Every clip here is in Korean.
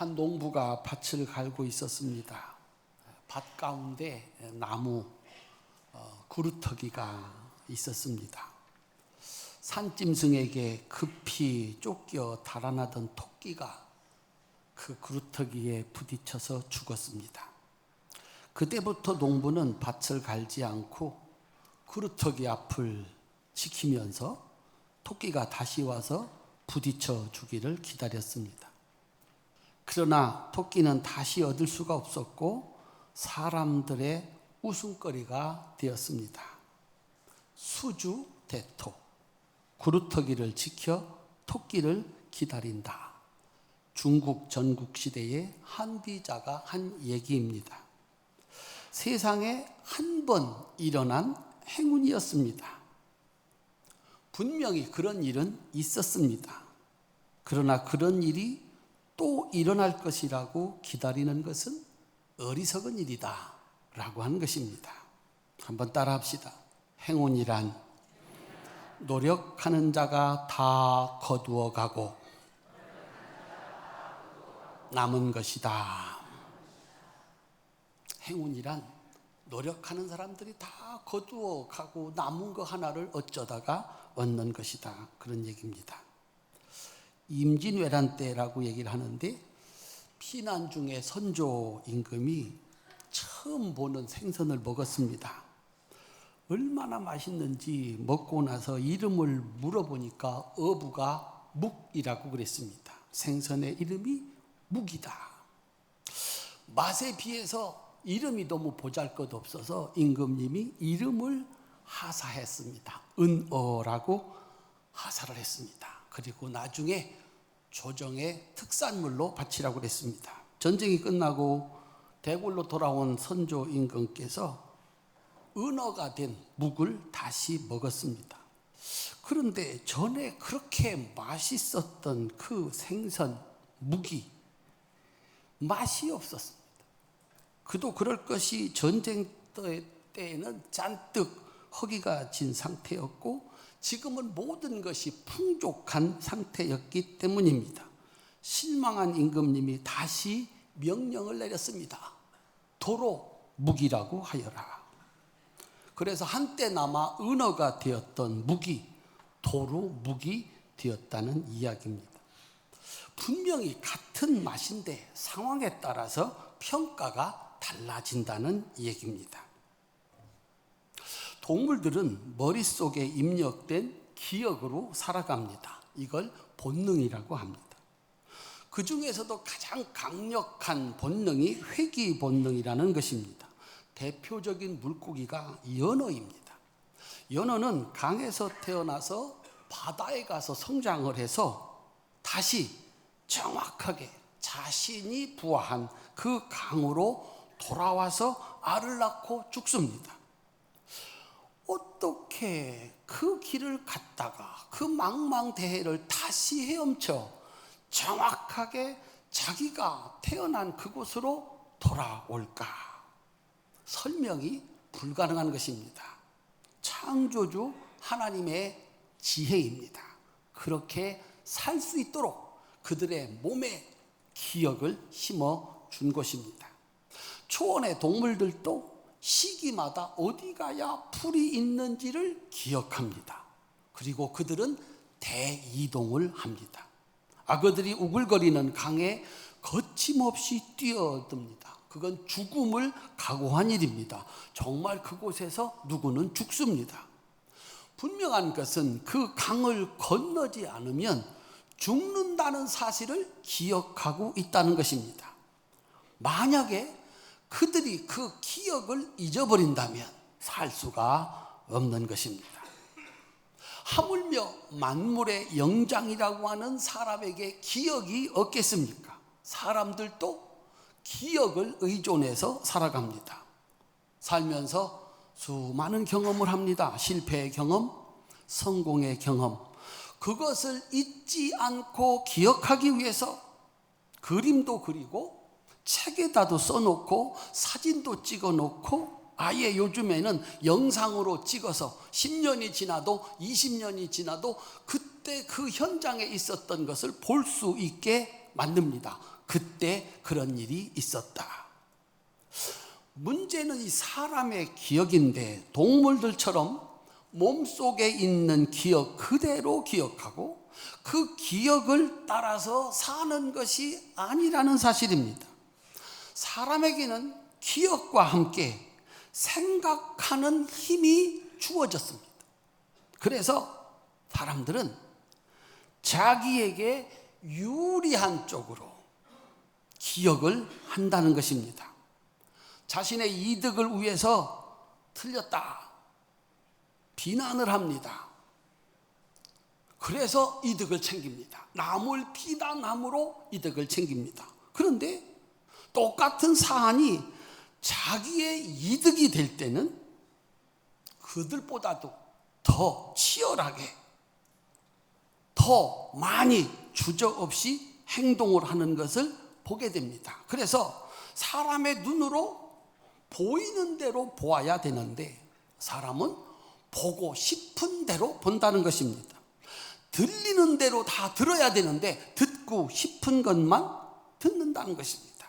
한 농부가 밭을 갈고 있었습니다. 밭 가운데 나무 구루터기가 있었습니다. 산짐승에게 급히 쫓겨 달아나던 토끼가 그 구루터기에 부딪혀서 죽었습니다. 그때부터 농부는 밭을 갈지 않고 구루터기 앞을 지키면서 토끼가 다시 와서 부딪혀 주기를 기다렸습니다. 그러나 토끼는 다시 얻을 수가 없었고 사람들의 웃음거리가 되었습니다. 수주대토, 구루터기를 지켜 토끼를 기다린다. 중국 전국시대의 한비자가 한 얘기입니다. 세상에 한 번 일어난 행운이었습니다. 분명히 그런 일은 있었습니다. 그러나 그런 일이 또 일어날 것이라고 기다리는 것은 어리석은 일이다 라고 하는 것입니다. 한번 따라 합시다. 행운이란 노력하는 자가 다 거두어 가고 남은 것이다. 행운이란 노력하는 사람들이 다 거두어 가고 남은 거 하나를 어쩌다가 얻는 것이다. 그런 얘기입니다. 임진왜란 때라고 얘기를 하는데 피난 중에 선조 임금이 처음 보는 생선을 먹었습니다. 얼마나 맛있는지 먹고 나서 이름을 물어보니까 어부가 묵이라고 그랬습니다. 생선의 이름이 묵이다. 맛에 비해서 이름이 너무 보잘것없어서 임금님이 이름을 하사했습니다. 은어라고 하사를 했습니다. 그리고 나중에 조정의 특산물로 바치라고 그랬습니다. 전쟁이 끝나고 대궐로 돌아온 선조 임금께서 은어가 된 묵을 다시 먹었습니다. 그런데 전에 그렇게 맛있었던 그 생선 묵이 맛이 없었습니다. 그도 그럴 것이 전쟁 때에는 잔뜩 허기가 진 상태였고 지금은 모든 것이 풍족한 상태였기 때문입니다. 실망한 임금님이 다시 명령을 내렸습니다. 도로 묵이라고 하여라. 그래서 한때나마 은어가 되었던 묵이 도로 묵이 되었다는 이야기입니다. 분명히 같은 맛인데 상황에 따라서 평가가 달라진다는 얘기입니다. 동물들은 머릿속에 입력된 기억으로 살아갑니다. 이걸 본능이라고 합니다. 그 중에서도 가장 강력한 본능이 회귀 본능이라는 것입니다. 대표적인 물고기가 연어입니다. 연어는 강에서 태어나서 바다에 가서 성장을 해서 다시 정확하게 자신이 부화한 그 강으로 돌아와서 알을 낳고 죽습니다. 어떻게 그 길을 갔다가 그 망망대해를 다시 헤엄쳐 정확하게 자기가 태어난 그곳으로 돌아올까? 설명이 불가능한 것입니다. 창조주 하나님의 지혜입니다. 그렇게 살 수 있도록 그들의 몸에 기억을 심어 준 것입니다. 초원의 동물들도 시기마다 어디 가야 풀이 있는지를 기억합니다. 그리고 그들은 대이동을 합니다. 악어들이 우글거리는 강에 거침없이 뛰어듭니다. 그건 죽음을 각오한 일입니다. 정말 그곳에서 누구는 죽습니다. 분명한 것은 그 강을 건너지 않으면 죽는다는 사실을 기억하고 있다는 것입니다. 만약에 그들이 그 기억을 잊어버린다면 살 수가 없는 것입니다. 하물며 만물의 영장이라고 하는 사람에게 기억이 없겠습니까? 사람들도 기억을 의존해서 살아갑니다. 살면서 수많은 경험을 합니다. 실패의 경험, 성공의 경험. 그것을 잊지 않고 기억하기 위해서 그림도 그리고 책에다도 써놓고 사진도 찍어놓고 아예 요즘에는 영상으로 찍어서 10년이 지나도 20년이 지나도 그때 그 현장에 있었던 것을 볼 수 있게 만듭니다. 그때 그런 일이 있었다. 문제는 이 사람의 기억인데 동물들처럼 몸속에 있는 기억 그대로 기억하고 그 기억을 따라서 사는 것이 아니라는 사실입니다. 사람에게는 기억과 함께 생각하는 힘이 주어졌습니다. 그래서 사람들은 자기에게 유리한 쪽으로 기억을 한다는 것입니다. 자신의 이득을 위해서 틀렸다, 비난을 합니다. 그래서 이득을 챙깁니다. 남을 비난함으로 이득을 챙깁니다. 그런데 똑같은 사안이 자기의 이득이 될 때는 그들보다도 더 치열하게, 더 많이 주저없이 행동을 하는 것을 보게 됩니다. 그래서 사람의 눈으로 보이는 대로 보아야 되는데 사람은 보고 싶은 대로 본다는 것입니다. 들리는 대로 다 들어야 되는데 듣고 싶은 것만 듣는다는 것입니다.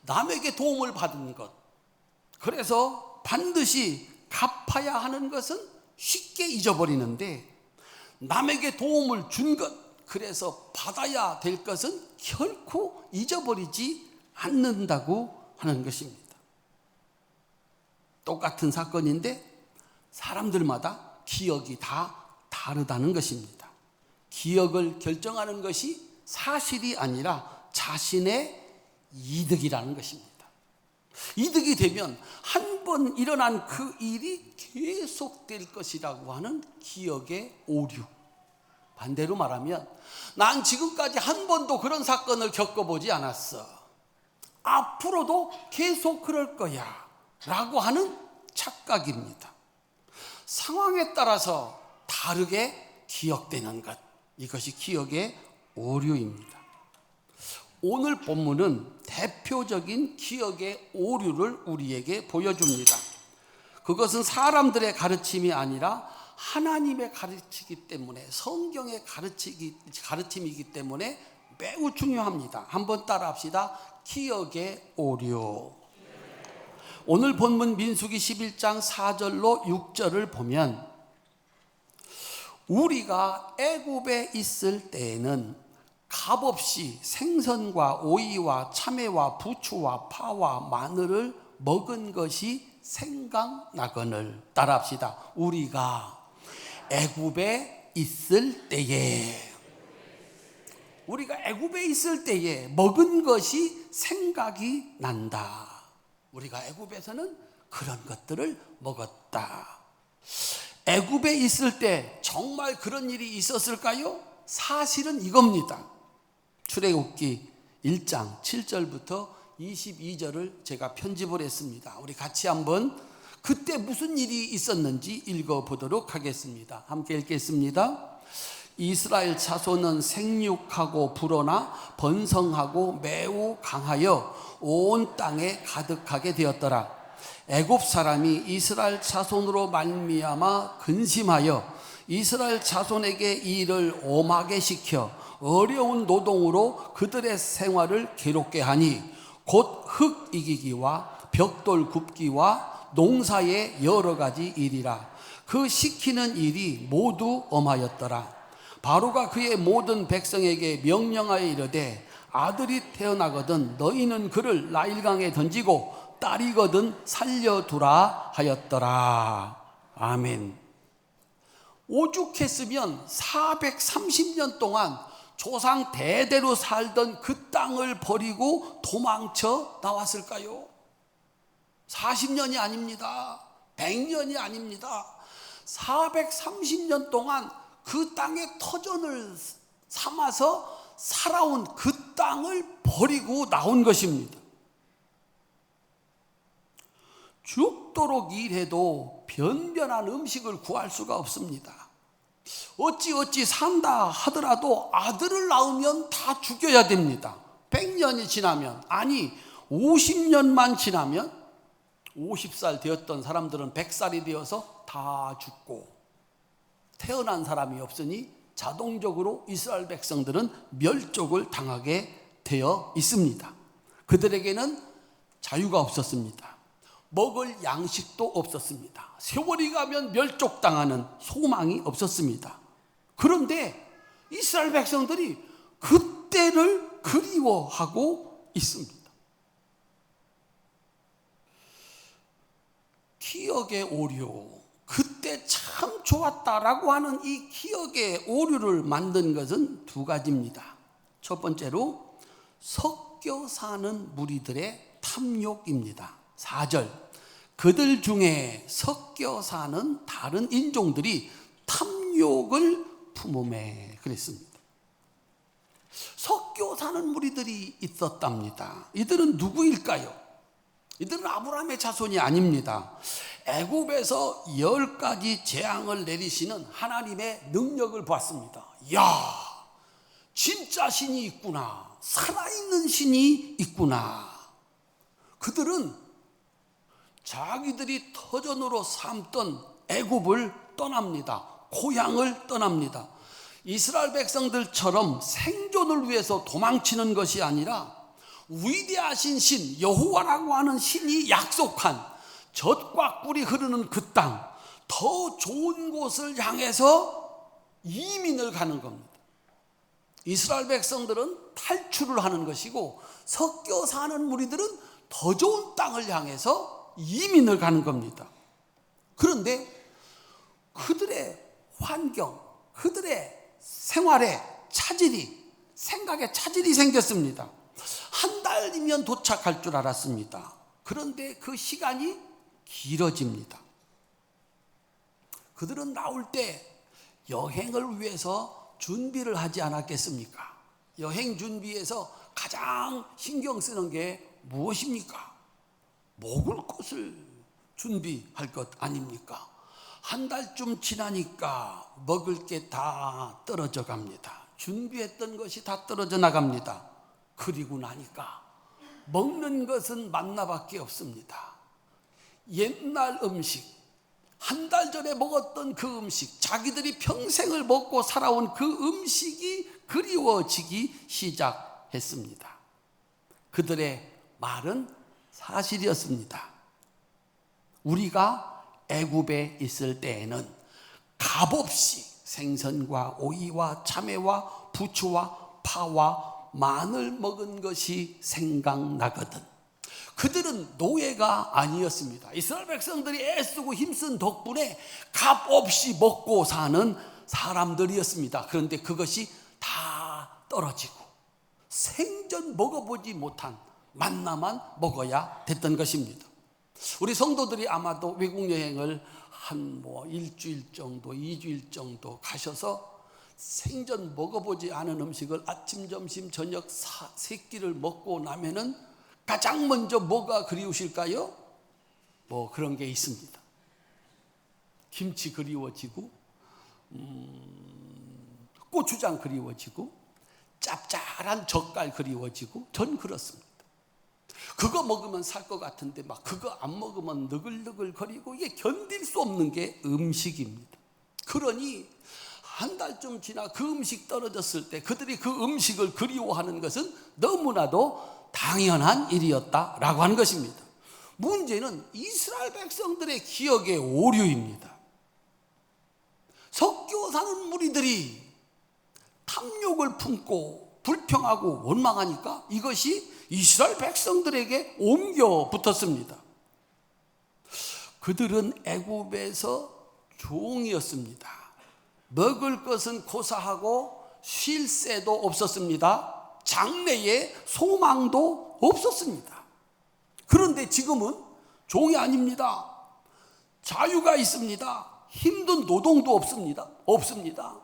남에게 도움을 받은 것, 그래서 반드시 갚아야 하는 것은 쉽게 잊어버리는데 남에게 도움을 준 것, 그래서 받아야 될 것은 결코 잊어버리지 않는다고 하는 것입니다. 똑같은 사건인데 사람들마다 기억이 다 다르다는 것입니다. 기억을 결정하는 것이 사실이 아니라 자신의 이득이라는 것입니다. 이득이 되면 한 번 일어난 그 일이 계속될 것이라고 하는 기억의 오류. 반대로 말하면 난 지금까지 한 번도 그런 사건을 겪어보지 않았어, 앞으로도 계속 그럴 거야 라고 하는 착각입니다. 상황에 따라서 다르게 기억되는 것, 이것이 기억의 오류입니다. 오늘 본문은 대표적인 기억의 오류를 우리에게 보여줍니다. 그것은 사람들의 가르침이 아니라 하나님의 가르치기 때문에, 성경의 가르침이기 때문에 매우 중요합니다. 한번 따라합시다. 기억의 오류. 오늘 본문 민수기 11장 4절로 6절을 보면 우리가 애굽에 있을 때에는 값없이 생선과 오이와 참외와 부추와 파와 마늘을 먹은 것이 생각나거늘. 따라합시다. 우리가 애굽에 있을 때에, 우리가 애굽에 있을 때에 먹은 것이 생각이 난다. 우리가 애굽에서는 그런 것들을 먹었다. 애굽에 있을 때 정말 그런 일이 있었을까요? 사실은 이겁니다. 출애굽기 1장 7절부터 22절을 제가 편집을 했습니다. 우리 같이 한번 그때 무슨 일이 있었는지 읽어보도록 하겠습니다. 함께 읽겠습니다. 이스라엘 자손은 생육하고 불어나 번성하고 매우 강하여 온 땅에 가득하게 되었더라. 애굽 사람이 이스라엘 자손으로 말미암아 근심하여 이스라엘 자손에게 이 일을 엄하게 시켜 어려운 노동으로 그들의 생활을 괴롭게 하니 곧 흙 이기기와 벽돌 굽기와 농사의 여러 가지 일이라. 그 시키는 일이 모두 엄하였더라. 바로가 그의 모든 백성에게 명령하여 이르되 아들이 태어나거든 너희는 그를 나일강에 던지고 딸이거든 살려두라 하였더라. 아멘. 오죽했으면 430년 동안 조상 대대로 살던 그 땅을 버리고 도망쳐 나왔을까요? 40년이 아닙니다. 100년이 아닙니다. 430년 동안 그 땅의 터전을 삼아서 살아온 그 땅을 버리고 나온 것입니다. 죽도록 일해도 변변한 음식을 구할 수가 없습니다. 어찌 산다 하더라도 아들을 낳으면 다 죽여야 됩니다. 100년이 지나면, 아니 50년만 지나면 50살 되었던 사람들은 100살이 되어서 다 죽고, 태어난 사람이 없으니 자동적으로 이스라엘 백성들은 멸족을 당하게 되어 있습니다. 그들에게는 자유가 없었습니다. 먹을 양식도 없었습니다. 세월이 가면 멸족당하는 소망이 없었습니다. 그런데 이스라엘 백성들이 그때를 그리워하고 있습니다. 기억의 오류, 그때 참 좋았다라고 하는 이 기억의 오류를 만든 것은 두 가지입니다. 첫 번째로 섞여 사는 무리들의 탐욕입니다. 4절, 그들 중에 섞여 사는 다른 인종들이 탐욕을 품음에 그랬습니다. 섞여 사는 무리들이 있었답니다. 이들은 누구일까요? 이들은 아브라함의 자손이 아닙니다. 애굽에서 10가지 재앙을 내리시는 하나님의 능력을 봤습니다. 이야, 진짜 신이 있구나. 살아있는 신이 있구나. 그들은 자기들이 터전으로 삼던 애굽을 떠납니다. 고향을 떠납니다. 이스라엘 백성들처럼 생존을 위해서 도망치는 것이 아니라 위대하신 신 여호와라고 하는 신이 약속한 젖과 꿀이 흐르는 그 땅, 더 좋은 곳을 향해서 이민을 가는 겁니다. 이스라엘 백성들은 탈출을 하는 것이고 섞여 사는 무리들은 더 좋은 땅을 향해서 이민을 가는 겁니다. 그런데 그들의 환경, 그들의 생활에 차질이, 생각에 차질이 생겼습니다. 한 달이면 도착할 줄 알았습니다. 그런데 그 시간이 길어집니다. 그들은 나올 때 여행을 위해서 준비를 하지 않았겠습니까? 여행 준비에서 가장 신경 쓰는 게 무엇입니까? 먹을 것을 준비할 것 아닙니까? 한 달쯤 지나니까 먹을 게 다 떨어져 갑니다. 준비했던 것이 다 떨어져 나갑니다. 그리고 나니까 먹는 것은 만나밖에 없습니다. 옛날 음식, 한 달 전에 먹었던 그 음식, 자기들이 평생을 먹고 살아온 그 음식이 그리워지기 시작했습니다. 그들의 말은 사실이었습니다. 우리가 애굽에 있을 때에는 값없이 생선과 오이와 참외와 부추와 파와 마늘 먹은 것이 생각나거든. 그들은 노예가 아니었습니다. 이스라엘 백성들이 애쓰고 힘쓴 덕분에 값없이 먹고 사는 사람들이었습니다. 그런데 그것이 다 떨어지고 생전 먹어보지 못한 만나만 먹어야 됐던 것입니다. 우리 성도들이 아마도 외국 여행을 한 일주일 정도, 2주일 정도 가셔서 생전 먹어보지 않은 음식을 아침, 점심, 저녁 세 끼를 먹고 나면은 가장 먼저 뭐가 그리우실까요? 그런 게 있습니다. 김치 그리워지고, 고추장 그리워지고, 짭짤한 젓갈 그리워지고, 전 그렇습니다. 그거 먹으면 살 것 같은데 막 그거 안 먹으면 느글느글 거리고, 이게 견딜 수 없는 게 음식입니다. 그러니 한 달쯤 지나 그 음식 떨어졌을 때 그들이 그 음식을 그리워하는 것은 너무나도 당연한 일이었다라고 하는 것입니다. 문제는 이스라엘 백성들의 기억의 오류입니다. 섞여 사는 무리들이 탐욕을 품고 불평하고 원망하니까 이것이 이스라엘 백성들에게 옮겨 붙었습니다. 그들은 애굽에서 종이었습니다. 먹을 것은 고사하고 쉴 새도 없었습니다. 장래에 소망도 없었습니다. 그런데 지금은 종이 아닙니다. 자유가 있습니다. 힘든 노동도 없습니다.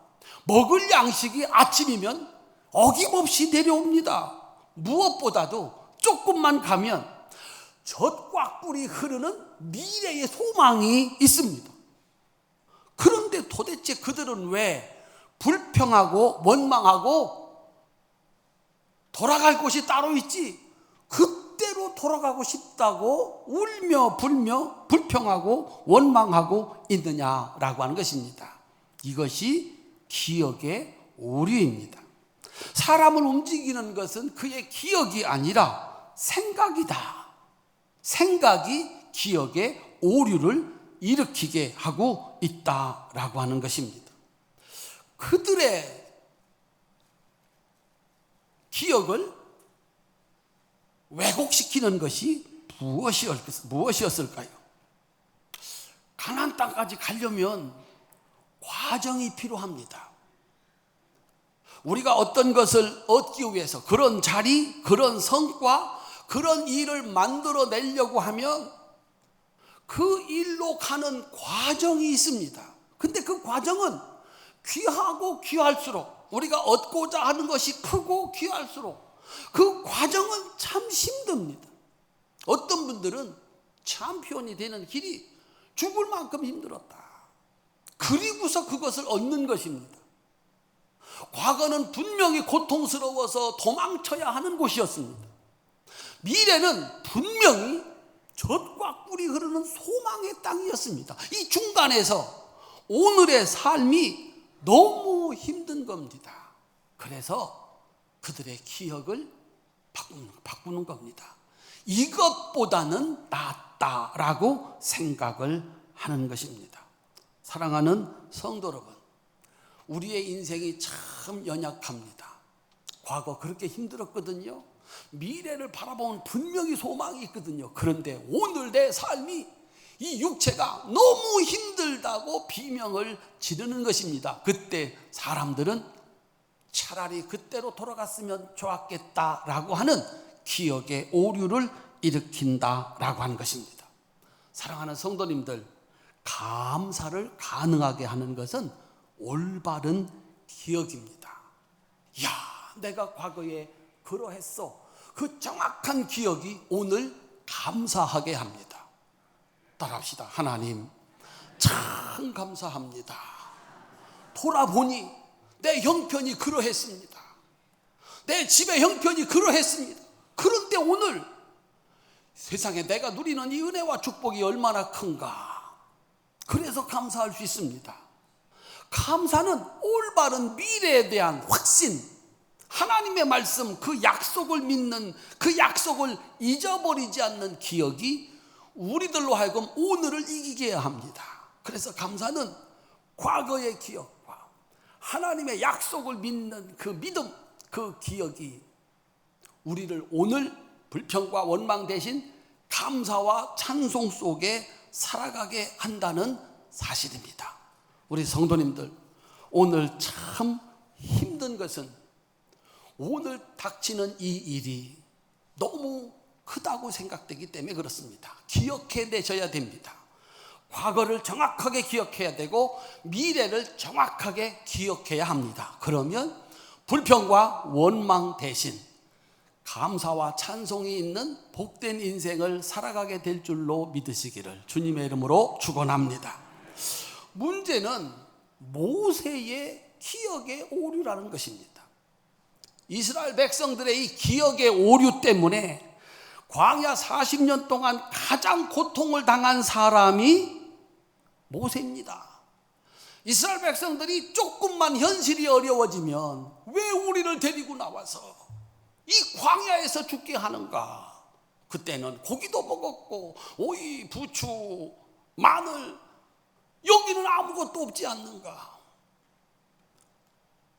먹을 양식이 아침이면 어김없이 내려옵니다. 무엇보다도 조금만 가면 젖과 꿀이 흐르는 미래의 소망이 있습니다. 그런데 도대체 그들은 왜 불평하고 원망하고 돌아갈 곳이 따로 있지 그때로 돌아가고 싶다고 울며 불며 불평하고 원망하고 있느냐라고 하는 것입니다. 이것이 기억의 오류입니다. 사람을 움직이는 것은 그의 기억이 아니라 생각이다. 생각이 기억의 오류를 일으키게 하고 있다라고 하는 것입니다. 그들의 기억을 왜곡시키는 것이 무엇이었을까요? 가나안 땅까지 가려면 과정이 필요합니다. 우리가 어떤 것을 얻기 위해서 그런 자리, 그런 성과, 그런 일을 만들어내려고 하면 그 일로 가는 과정이 있습니다. 근데 그 과정은 귀하고 귀할수록, 우리가 얻고자 하는 것이 크고 귀할수록 그 과정은 참 힘듭니다. 어떤 분들은 챔피언이 되는 길이 죽을 만큼 힘들었다. 그리고서 그것을 얻는 것입니다. 과거는 분명히 고통스러워서 도망쳐야 하는 곳이었습니다. 미래는 분명히 젖과 꿀이 흐르는 소망의 땅이었습니다. 이 중간에서 오늘의 삶이 너무 힘든 겁니다. 그래서 그들의 기억을 바꾸는 겁니다. 이것보다는 낫다라고 생각을 하는 것입니다. 사랑하는 성도 여러분, 우리의 인생이 참 연약합니다. 과거 그렇게 힘들었거든요. 미래를 바라보면 분명히 소망이 있거든요. 그런데 오늘 내 삶이, 이 육체가 너무 힘들다고 비명을 지르는 것입니다. 그때 사람들은 차라리 그때로 돌아갔으면 좋았겠다라고 하는 기억의 오류를 일으킨다라고 하는 것입니다. 사랑하는 성도님들, 감사를 가능하게 하는 것은 올바른 기억입니다. 야, 내가 과거에 그러했어. 그 정확한 기억이 오늘 감사하게 합니다. 따라합시다. 하나님, 참 감사합니다. 돌아보니 내 형편이 그러했습니다. 내 집의 형편이 그러했습니다. 그런데 오늘 세상에 내가 누리는 이 은혜와 축복이 얼마나 큰가. 그래서 감사할 수 있습니다. 감사는 올바른 미래에 대한 확신, 하나님의 말씀, 그 약속을 믿는, 그 약속을 잊어버리지 않는 기억이 우리들로 하여금 오늘을 이기게 합니다. 그래서 감사는 과거의 기억과 하나님의 약속을 믿는 그 믿음, 그 기억이 우리를 오늘 불평과 원망 대신 감사와 찬송 속에 살아가게 한다는 사실입니다. 우리 성도님들, 오늘 참 힘든 것은 오늘 닥치는 이 일이 너무 크다고 생각되기 때문에 그렇습니다. 기억해내셔야 됩니다. 과거를 정확하게 기억해야 되고 미래를 정확하게 기억해야 합니다. 그러면 불평과 원망 대신 감사와 찬송이 있는 복된 인생을 살아가게 될 줄로 믿으시기를 주님의 이름으로 축원합니다. 문제는 모세의 기억의 오류라는 것입니다. 이스라엘 백성들의 이 기억의 오류 때문에 광야 40년 동안 가장 고통을 당한 사람이 모세입니다. 이스라엘 백성들이 조금만 현실이 어려워지면 왜 우리를 데리고 나와서 이 광야에서 죽게 하는가? 그때는 고기도 먹었고 오이, 부추, 마늘, 여기는 아무것도 없지 않는가?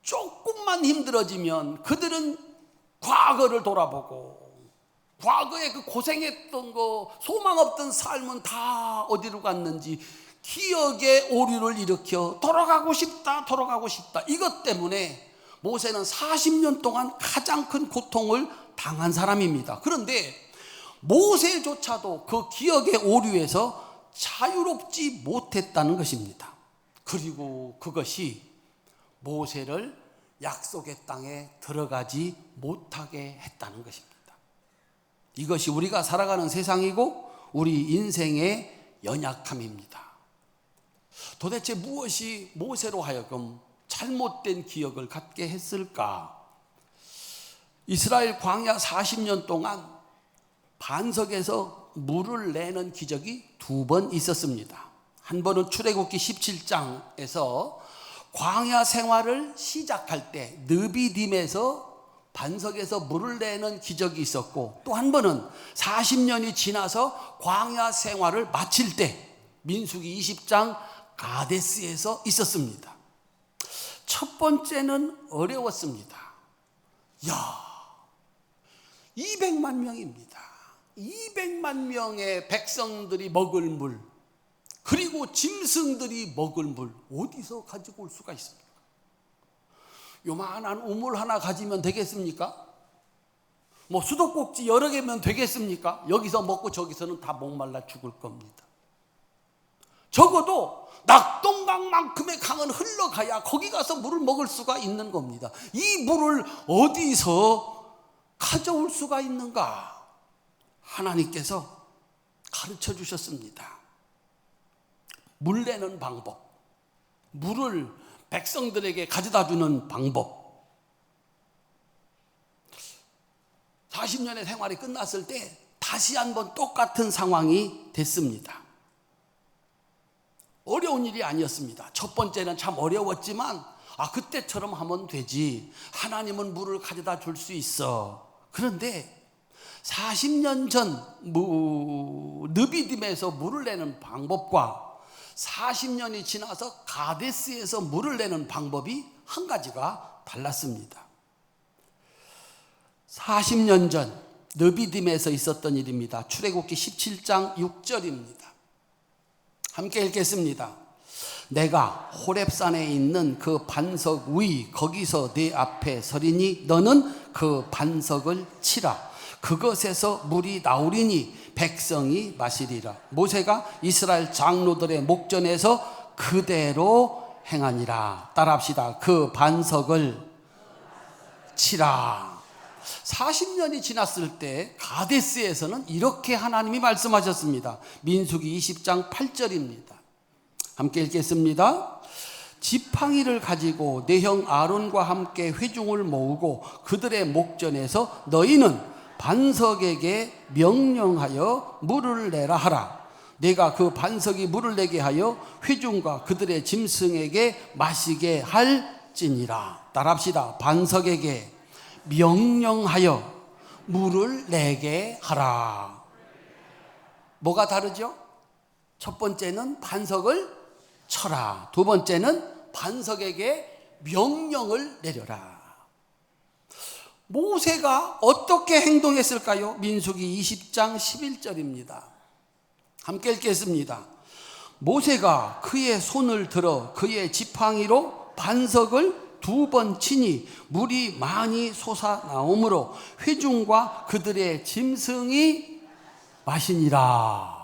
조금만 힘들어지면 그들은 과거를 돌아보고 과거에 그 고생했던 거, 소망 없던 삶은 다 어디로 갔는지 기억의 오류를 일으켜 돌아가고 싶다. 이것 때문에 모세는 40년 동안 가장 큰 고통을 당한 사람입니다. 그런데 모세조차도 그 기억의 오류에서 자유롭지 못했다는 것입니다. 그리고 그것이 모세를 약속의 땅에 들어가지 못하게 했다는 것입니다. 이것이 우리가 살아가는 세상이고 우리 인생의 연약함입니다. 도대체 무엇이 모세로 하여금 잘못된 기억을 갖게 했을까? 이스라엘 광야 40년 동안 반석에서 물을 내는 기적이 2번 있었습니다. 한 번은 출애굽기 17장에서 광야 생활을 시작할 때 느비딤에서 반석에서 물을 내는 기적이 있었고, 또 한 번은 40년이 지나서 광야 생활을 마칠 때 민수기 20장 가데스에서 있었습니다. 첫 번째는 어려웠습니다. 200만 명입니다. 200만 명의 백성들이 먹을 물, 그리고 짐승들이 먹을 물 어디서 가지고 올 수가 있습니까? 요만한 우물 하나 가지면 되겠습니까? 뭐 수도꼭지 여러 개면 되겠습니까? 여기서 먹고 저기서는 다 목말라 죽을 겁니다. 적어도 낙동강만큼의 강은 흘러가야 거기 가서 물을 먹을 수가 있는 겁니다. 이 물을 어디서 가져올 수가 있는가? 하나님께서 가르쳐 주셨습니다. 물 내는 방법, 물을 백성들에게 가져다 주는 방법. 40년의 생활이 끝났을 때 다시 한번 똑같은 상황이 됐습니다. 어려운 일이 아니었습니다. 첫 번째는 참 어려웠지만 그때처럼 하면 되지. 하나님은 물을 가져다 줄 수 있어. 그런데 40년 전 느비딤에서 물을 내는 방법과 40년이 지나서 가데스에서 물을 내는 방법이 한 가지가 달랐습니다. 40년 전 느비딤에서 있었던 일입니다. 출애굽기 17장 6절입니다. 함께 읽겠습니다. 내가 호렙산에 있는 그 반석 위 거기서 네 앞에 서리니 너는 그 반석을 치라. 그것에서 물이 나오리니 백성이 마시리라. 모세가 이스라엘 장로들의 목전에서 그대로 행하니라. 따라합시다. 그 반석을 치라. 40년이 지났을 때 가데스에서는 이렇게 하나님이 말씀하셨습니다. 민수기 20장 8절입니다. 함께 읽겠습니다. 지팡이를 가지고 내 형 아론과 함께 회중을 모으고 그들의 목전에서 너희는 반석에게 명령하여 물을 내라 하라. 내가 그 반석이 물을 내게 하여 회중과 그들의 짐승에게 마시게 할지니라. 따라합시다. 반석에게 명령하여 물을 내게 하라. 뭐가 다르죠? 첫 번째는 반석을 쳐라. 두 번째는 반석에게 명령을 내려라. 모세가 어떻게 행동했을까요? 민수기 20장 11절입니다. 함께 읽겠습니다. 모세가 그의 손을 들어 그의 지팡이로 반석을 2번 치니 물이 많이 솟아나오므로 회중과 그들의 짐승이 마시니라.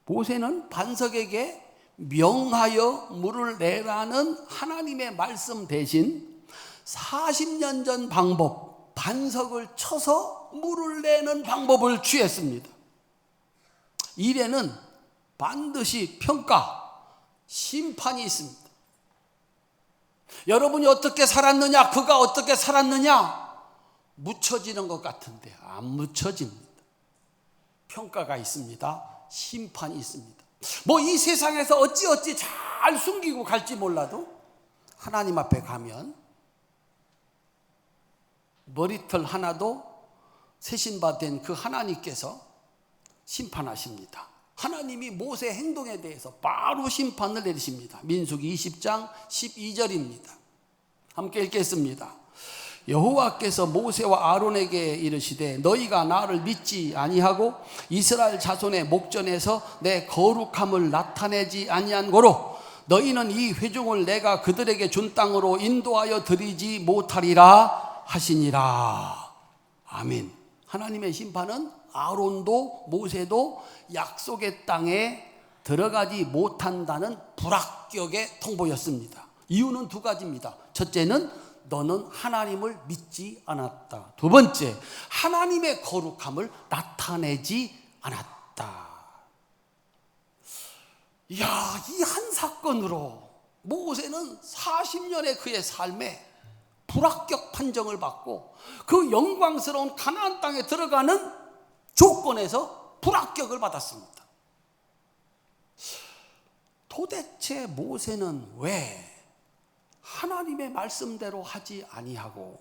모세는 반석에게 명하여 물을 내라는 하나님의 말씀 대신 40년 전 방법, 반석을 쳐서 물을 내는 방법을 취했습니다. 일에는 반드시 평가, 심판이 있습니다. 여러분이 어떻게 살았느냐, 그가 어떻게 살았느냐 묻혀지는 것 같은데 안 묻혀집니다. 평가가 있습니다. 심판이 있습니다. 뭐 이 세상에서 어찌어찌 잘 숨기고 갈지 몰라도 하나님 앞에 가면 머리털 하나도 세신바 된 그 하나님께서 심판하십니다. 하나님이 모세 행동에 대해서 바로 심판을 내리십니다. 민수기 20장 12절입니다. 함께 읽겠습니다. 여호와께서 모세와 아론에게 이르시되 너희가 나를 믿지 아니하고 이스라엘 자손의 목전에서 내 거룩함을 나타내지 아니한 고로 너희는 이 회중을 내가 그들에게 준 땅으로 인도하여 드리지 못하리라 하시니라. 아멘. 하나님의 심판은 아론도 모세도 약속의 땅에 들어가지 못한다는 불합격의 통보였습니다. 이유는 두 가지입니다. 첫째는 너는 하나님을 믿지 않았다. 두 번째, 하나님의 거룩함을 나타내지 않았다. 이야, 이 한 사건으로 모세는 40년의 그의 삶에 불합격 판정을 받고 그 영광스러운 가나안 땅에 들어가는 조건에서 불합격을 받았습니다. 도대체 모세는 왜 하나님의 말씀대로 하지 아니하고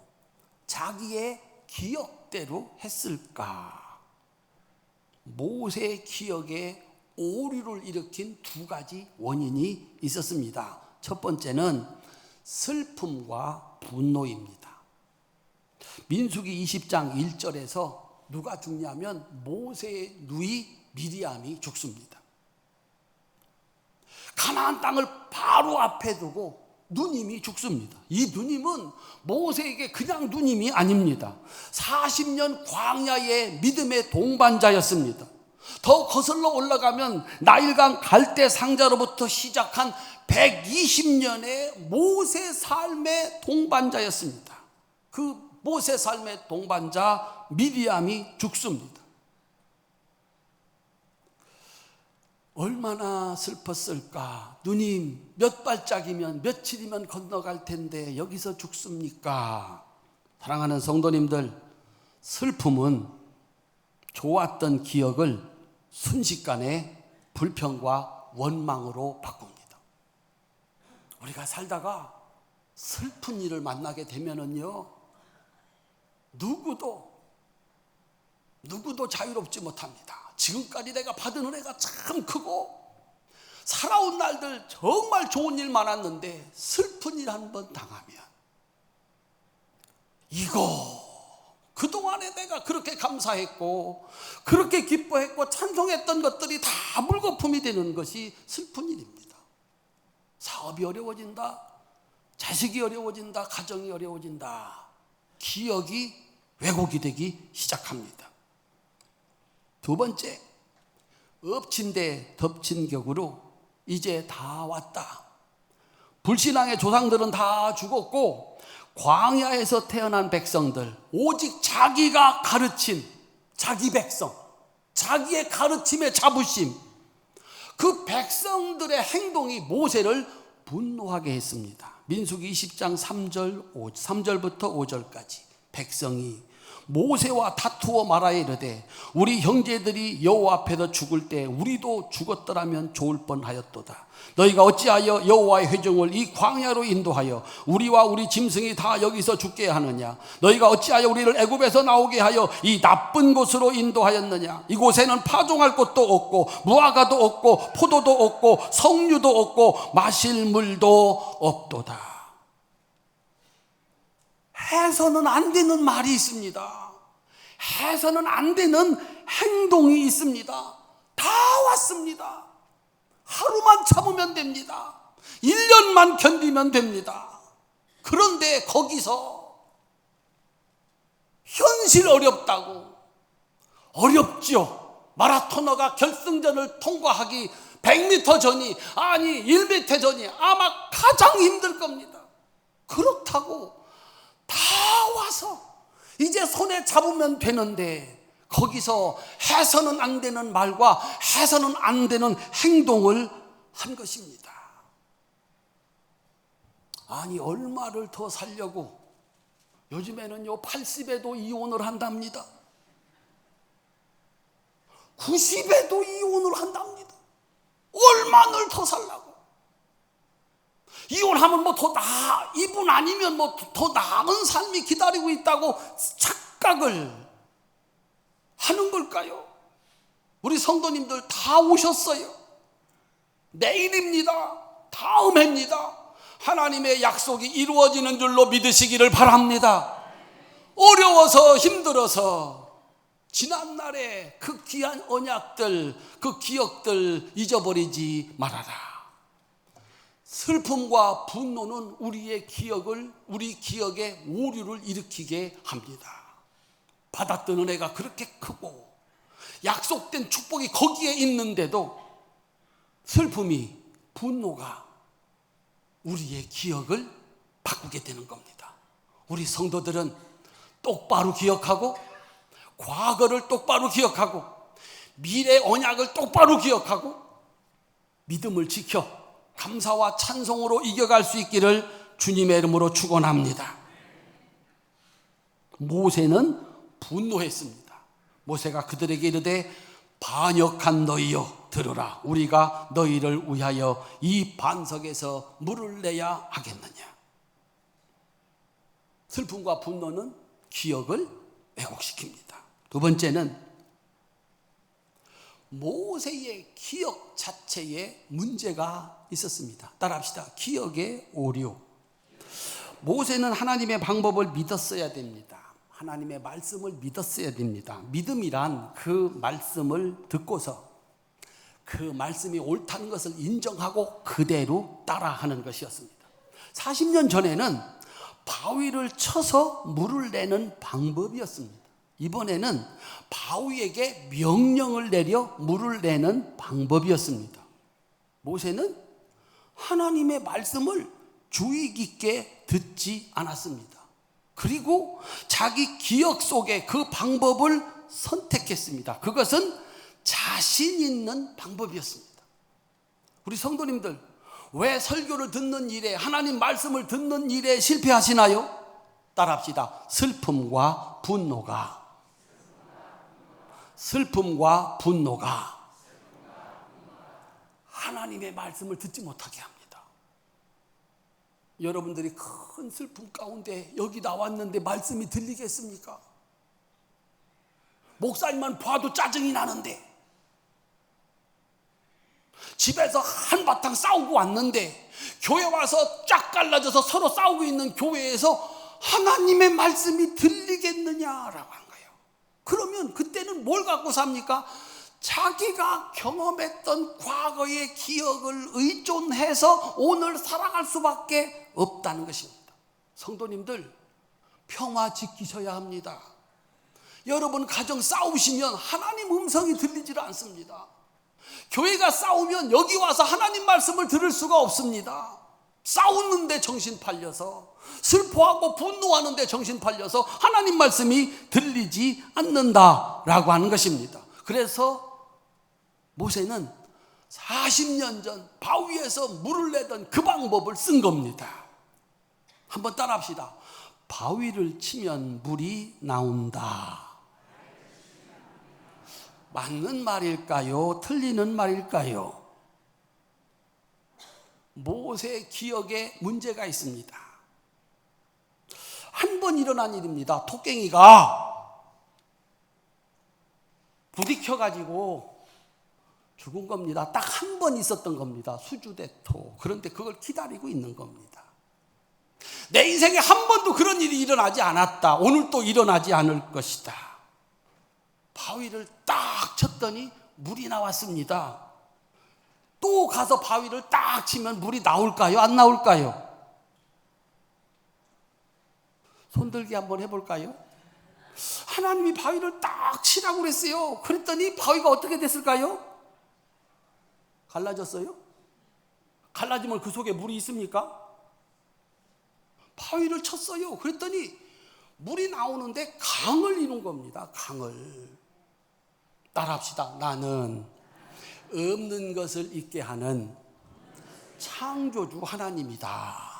자기의 기억대로 했을까? 모세의 기억에 오류를 일으킨 두 가지 원인이 있었습니다. 첫 번째는 슬픔과 분노입니다. 민수기 20장 1절에서 누가 죽냐면 모세의 누이 미리암이 죽습니다. 가나안 땅을 바로 앞에 두고 누님이 죽습니다. 이 누님은 모세에게 그냥 누님이 아닙니다. 40년 광야의 믿음의 동반자였습니다. 더 거슬러 올라가면 나일강 갈대 상자로부터 시작한 120년의 모세 삶의 동반자였습니다. 그 모세 삶의 동반자 미리암이 죽습니다. 얼마나 슬펐을까? 누님 몇 발짝이면 며칠이면 건너갈 텐데 여기서 죽습니까? 사랑하는 성도님들, 슬픔은 좋았던 기억을 순식간에 불평과 원망으로 바꿉니다. 우리가 살다가 슬픈 일을 만나게 되면은요, 누구도 자유롭지 못합니다. 지금까지 내가 받은 은혜가 참 크고 살아온 날들 정말 좋은 일 많았는데 슬픈 일 한 번 당하면 이거 그동안에 내가 그렇게 감사했고 그렇게 기뻐했고 찬송했던 것들이 다 물거품이 되는 것이 슬픈 일입니다. 사업이 어려워진다, 자식이 어려워진다, 가정이 어려워진다, 기억이 왜곡이 되기 시작합니다. 두 번째, 엎친 데 덮친 격으로 이제 다 왔다. 불신앙의 조상들은 다 죽었고 광야에서 태어난 백성들, 오직 자기가 가르친 자기 백성, 자기의 가르침의 자부심, 그 백성들의 행동이 모세를 분노하게 했습니다. 민수기 20장 3절부터 5절까지 백성이 모세와 다투어 말하여 이르되 우리 형제들이 여호와 앞에서 죽을 때 우리도 죽었더라면 좋을 뻔하였도다. 너희가 어찌하여 여호와의 회중을 이 광야로 인도하여 우리와 우리 짐승이 다 여기서 죽게 하느냐? 너희가 어찌하여 우리를 애굽에서 나오게 하여 이 나쁜 곳으로 인도하였느냐? 이곳에는 파종할 곳도 없고 무화과도 없고 포도도 없고 석류도 없고 마실 물도 없도다. 해서는 안 되는 말이 있습니다. 해서는 안 되는 행동이 있습니다. 다 왔습니다. 하루만 참으면 됩니다. 1년만 견디면 됩니다. 그런데 거기서 현실 어렵다고, 어렵죠. 마라토너가 결승전을 통과하기 100m 전이, 아니 1m 전이 아마 가장 힘들 겁니다. 그렇다고 다 와서 이제 손에 잡으면 되는데 거기서 해서는 안 되는 말과 해서는 안 되는 행동을 한 것입니다. 아니 얼마를 더 살려고 요즘에는요 80에도 이혼을 한답니다. 90에도 이혼을 한답니다. 얼마를 더 살라고? 이혼하면 뭐 더 이분 아니면 뭐 더 나은 삶이 기다리고 있다고 착각을 하는 걸까요? 우리 성도님들 다 오셨어요. 내일입니다. 다음 해입니다. 하나님의 약속이 이루어지는 줄로 믿으시기를 바랍니다. 어려워서 힘들어서 지난날의 그 귀한 언약들, 그 기억들 잊어버리지 말아라. 슬픔과 분노는 우리 기억에 오류를 일으키게 합니다. 받았던 은혜가 그렇게 크고 약속된 축복이 거기에 있는데도 슬픔이, 분노가 우리의 기억을 바꾸게 되는 겁니다. 우리 성도들은 똑바로 기억하고 과거를 똑바로 기억하고 미래 언약을 똑바로 기억하고 믿음을 지켜 감사와 찬송으로 이겨갈 수 있기를 주님의 이름으로 축원합니다. 모세는 분노했습니다. 모세가 그들에게 이르되 반역한 너희여 들으라. 우리가 너희를 위하여 이 반석에서 물을 내야 하겠느냐. 슬픔과 분노는 기억을 왜곡시킵니다. 두 번째는 모세의 기억 자체에 문제가 있었습니다. 따라합시다. 기억의 오류. 모세는 하나님의 방법을 믿었어야 됩니다. 하나님의 말씀을 믿었어야 됩니다. 믿음이란 그 말씀을 듣고서 그 말씀이 옳다는 것을 인정하고 그대로 따라하는 것이었습니다. 40년 전에는 바위를 쳐서 물을 내는 방법이었습니다. 이번에는 바위에게 명령을 내려 물을 내는 방법이었습니다. 모세는 하나님의 말씀을 주의 깊게 듣지 않았습니다. 그리고 자기 기억 속에 그 방법을 선택했습니다. 그것은 자신 있는 방법이었습니다. 우리 성도님들, 왜 설교를 듣는 일에, 하나님 말씀을 듣는 일에 실패하시나요? 따라합시다. 슬픔과 분노가 하나님의 말씀을 듣지 못하게 합니다. 여러분들이 큰 슬픔 가운데 여기 나왔는데 말씀이 들리겠습니까? 목사님만 봐도 짜증이 나는데, 집에서 한바탕 싸우고 왔는데, 교회 와서 쫙 갈라져서 서로 싸우고 있는 교회에서 하나님의 말씀이 들리겠느냐라고 한 거예요. 그러면 그때는 뭘 갖고 삽니까? 자기가 경험했던 과거의 기억을 의존해서 오늘 살아갈 수밖에 없다는 것입니다. 성도님들, 평화 지키셔야 합니다. 여러분 가정 싸우시면 하나님 음성이 들리질 않습니다. 교회가 싸우면 여기 와서 하나님 말씀을 들을 수가 없습니다. 싸우는데 정신 팔려서, 슬퍼하고 분노하는데 정신 팔려서 하나님 말씀이 들리지 않는다라고 하는 것입니다. 그래서 모세는 40년 전 바위에서 물을 내던 그 방법을 쓴 겁니다. 한번 따라합시다. 바위를 치면 물이 나온다. 맞는 말일까요? 틀리는 말일까요? 모세 기억에 문제가 있습니다. 한 번 일어난 일입니다. 토깽이가 부딪혀가지고 죽은 겁니다. 딱 한 번 있었던 겁니다. 수주대토. 그런데 그걸 기다리고 있는 겁니다. 내 인생에 한 번도 그런 일이 일어나지 않았다. 오늘 또 일어나지 않을 것이다. 바위를 딱 쳤더니 물이 나왔습니다. 또 가서 바위를 딱 치면 물이 나올까요? 안 나올까요? 손들기 한번 해볼까요? 하나님이 바위를 딱 치라고 그랬어요. 그랬더니 바위가 어떻게 됐을까요? 갈라졌어요? 갈라지면 그 속에 물이 있습니까? 바위를 쳤어요. 그랬더니 물이 나오는데 강을 이룬 겁니다. 강을. 따라합시다. 나는 없는 것을 있게 하는 창조주 하나님이다.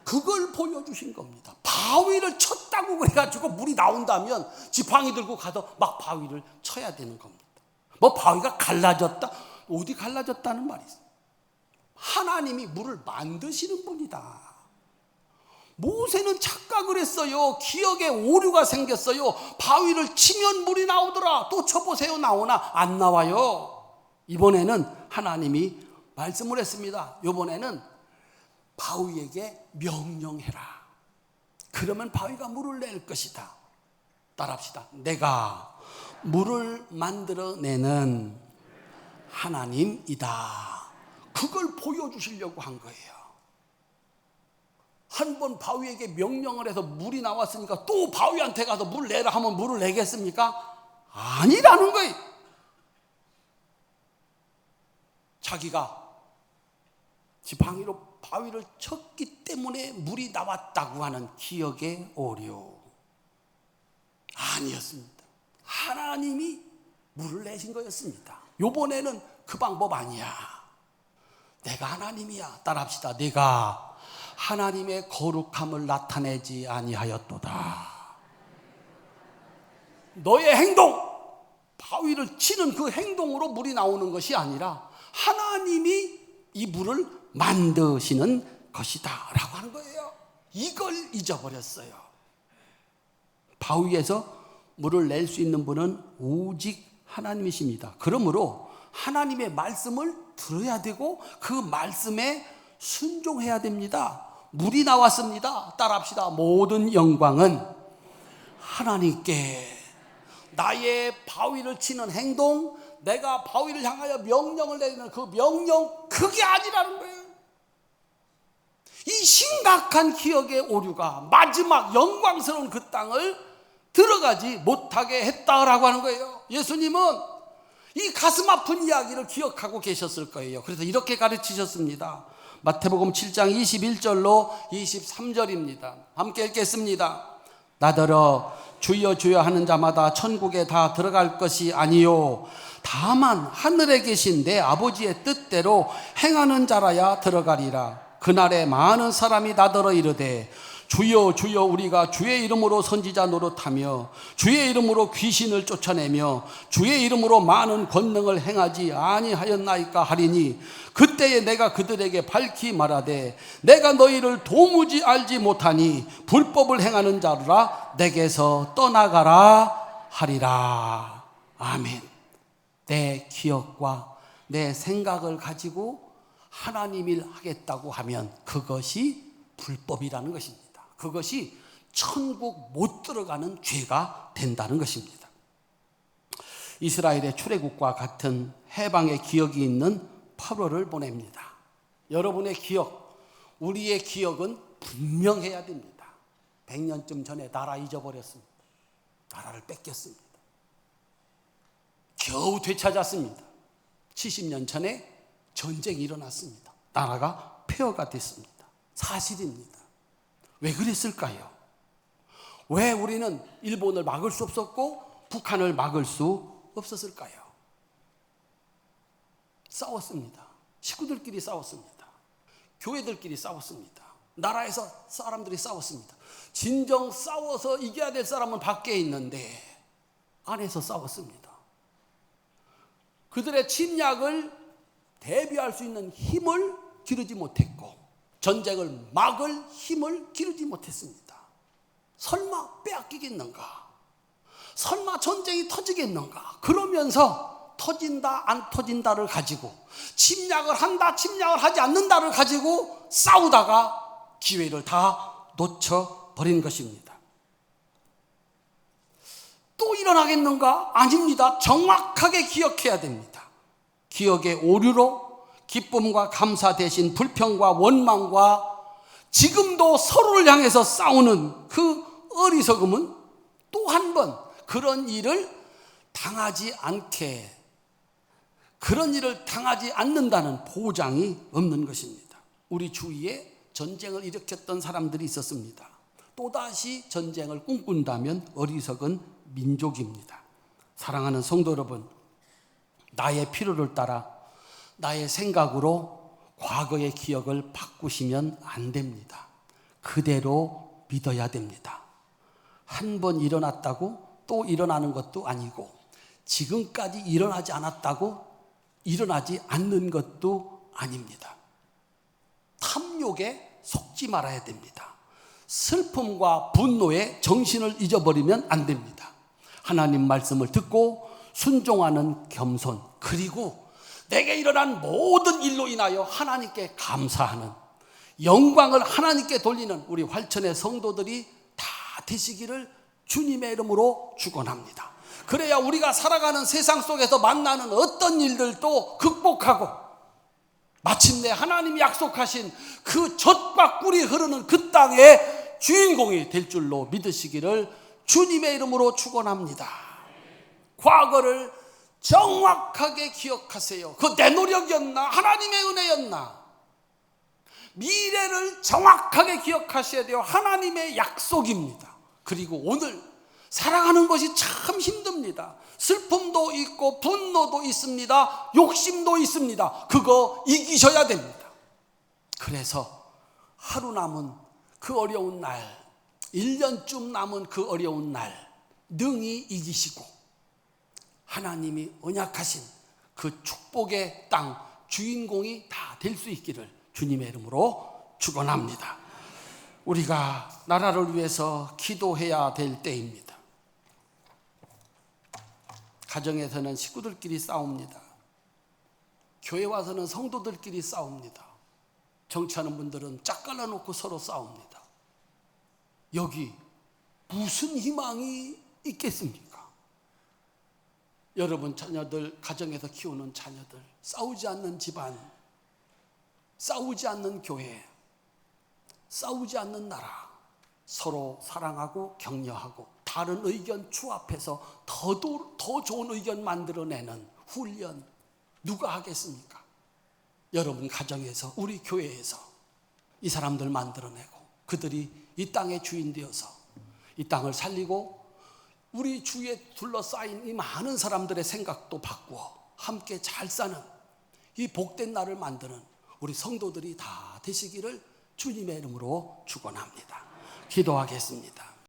그걸 보여주신 겁니다. 바위를 쳤다고 그래가지고 물이 나온다면 지팡이 들고 가서 막 바위를 쳐야 되는 겁니다. 뭐 바위가 갈라졌다? 어디 갈라졌다는 말이 있어요. 하나님이 물을 만드시는 분이다. 모세는 착각을 했어요. 기억에 오류가 생겼어요. 바위를 치면 물이 나오더라. 또 쳐보세요. 나오나? 안 나와요. 이번에는 하나님이 말씀을 했습니다. 이번에는 바위에게 명령해라. 그러면 바위가 물을 낼 것이다. 따라합시다. 내가 물을 만들어내는 하나님이다. 그걸 보여주시려고 한 거예요. 한 번 바위에게 명령을 해서 물이 나왔으니까 또 바위한테 가서 물 내라 하면 물을 내겠습니까? 아니라는 거예요. 자기가 지팡이로 바위를 쳤기 때문에 물이 나왔다고 하는 기억의 오류. 아니었습니다. 하나님이 물을 내신 거였습니다. 이번에는 그 방법 아니야. 내가 하나님이야. 따라합시다. 내가 하나님의 거룩함을 나타내지 아니하였도다. 너의 행동, 바위를 치는 그 행동으로 물이 나오는 것이 아니라 하나님이 이 물을 만드시는 것이다 라고 하는 거예요. 이걸 잊어버렸어요. 바위에서 물을 낼 수 있는 분은 오직 하나님이십니다. 그러므로 하나님의 말씀을 들어야 되고 그 말씀에 순종해야 됩니다. 물이 나왔습니다. 따라합시다. 모든 영광은 하나님께. 나의 바위를 치는 행동, 내가 바위를 향하여 명령을 내리는 그 명령, 그게 아니라는 거예요. 이 심각한 기억의 오류가 마지막 영광스러운 그 땅을 들어가지 못하게 했다라고 하는 거예요. 예수님은 이 가슴 아픈 이야기를 기억하고 계셨을 거예요. 그래서 이렇게 가르치셨습니다. 마태복음 7장 21절로 23절입니다. 함께 읽겠습니다. 나더러 주여 주여 하는 자마다 천국에 다 들어갈 것이 아니요 다만 하늘에 계신 내 아버지의 뜻대로 행하는 자라야 들어가리라. 그날에 많은 사람이 나더러 이르되 주여 주여 우리가 주의 이름으로 선지자 노릇하며 주의 이름으로 귀신을 쫓아내며 주의 이름으로 많은 권능을 행하지 아니하였나이까 하리니 그때에 내가 그들에게 밝히 말하되 내가 너희를 도무지 알지 못하니 불법을 행하는 자라 내게서 떠나가라 하리라. 아멘. 내 기억과 내 생각을 가지고 하나님 일 하겠다고 하면 그것이 불법이라는 것입니다. 그것이 천국 못 들어가는 죄가 된다는 것입니다. 이스라엘의 출애굽과 같은 해방의 기억이 있는 8월을 보냅니다. 여러분의 기억, 우리의 기억은 분명해야 됩니다. 100년쯤 전에 나라 잊어버렸습니다. 나라를 뺏겼습니다. 겨우 되찾았습니다. 70년 전에 전쟁이 일어났습니다. 나라가 폐허가 됐습니다. 사실입니다. 왜 그랬을까요? 왜 우리는 일본을 막을 수 없었고 북한을 막을 수 없었을까요? 싸웠습니다. 식구들끼리 싸웠습니다. 교회들끼리 싸웠습니다. 나라에서 사람들이 싸웠습니다. 진정 싸워서 이겨야 될 사람은 밖에 있는데 안에서 싸웠습니다. 그들의 침략을 대비할 수 있는 힘을 기르지 못했고 전쟁을 막을 힘을 기르지 못했습니다. 설마 빼앗기겠는가? 설마 전쟁이 터지겠는가? 그러면서 터진다 안 터진다를 가지고 침략을 한다 침략을 하지 않는다를 가지고 싸우다가 기회를 다 놓쳐버린 것입니다. 또 일어나겠는가? 아닙니다. 정확하게 기억해야 됩니다. 기억의 오류로 기쁨과 감사 대신 불평과 원망과 지금도 서로를 향해서 싸우는 그 어리석음은 또 한 번 그런 일을 당하지 않는다는 보장이 없는 것입니다. 우리 주위에 전쟁을 일으켰던 사람들이 있었습니다. 또다시 전쟁을 꿈꾼다면 어리석은 민족입니다. 사랑하는 성도 여러분, 나의 필요를 따라 나의 생각으로 과거의 기억을 바꾸시면 안 됩니다. 그대로 믿어야 됩니다. 한 번 일어났다고 또 일어나는 것도 아니고 지금까지 일어나지 않았다고 일어나지 않는 것도 아닙니다. 탐욕에 속지 말아야 됩니다. 슬픔과 분노에 정신을 잊어버리면 안 됩니다. 하나님 말씀을 듣고 순종하는 겸손, 그리고 내게 일어난 모든 일로 인하여 하나님께 감사하는, 영광을 하나님께 돌리는 우리 활천의 성도들이 다 되시기를 주님의 이름으로 축원합니다. 그래야 우리가 살아가는 세상 속에서 만나는 어떤 일들도 극복하고 마침내 하나님이 약속하신 그 젖과 꿀이 흐르는 그 땅의 주인공이 될 줄로 믿으시기를 주님의 이름으로 축원합니다. 과거를 정확하게 기억하세요. 그 내 노력이었나? 하나님의 은혜였나? 미래를 정확하게 기억하셔야 돼요. 하나님의 약속입니다. 그리고 오늘 살아가는 것이 참 힘듭니다. 슬픔도 있고 분노도 있습니다. 욕심도 있습니다. 그거 이기셔야 됩니다. 그래서 하루 남은 그 어려운 날, 1년쯤 남은 그 어려운 날 능히 이기시고 하나님이 언약하신 그 축복의 땅 주인공이 다 될 수 있기를 주님의 이름으로 축원합니다. 우리가 나라를 위해서 기도해야 될 때입니다. 가정에서는 식구들끼리 싸웁니다. 교회 와서는 성도들끼리 싸웁니다. 정치하는 분들은 짝 갈라놓고 서로 싸웁니다. 여기 무슨 희망이 있겠습니까? 여러분 자녀들, 가정에서 키우는 자녀들, 싸우지 않는 집안, 싸우지 않는 교회, 싸우지 않는 나라, 서로 사랑하고 격려하고 다른 의견 추합해서 더 좋은 의견 만들어내는 훈련 누가 하겠습니까? 여러분 가정에서, 우리 교회에서 이 사람들 만들어내고 그들이 이 땅의 주인 되어서 이 땅을 살리고 우리 주위에 둘러싸인 이 많은 사람들의 생각도 바꾸어 함께 잘 사는 이 복된 날을 만드는 우리 성도들이 다 되시기를 주님의 이름으로 축원합니다. 기도하겠습니다.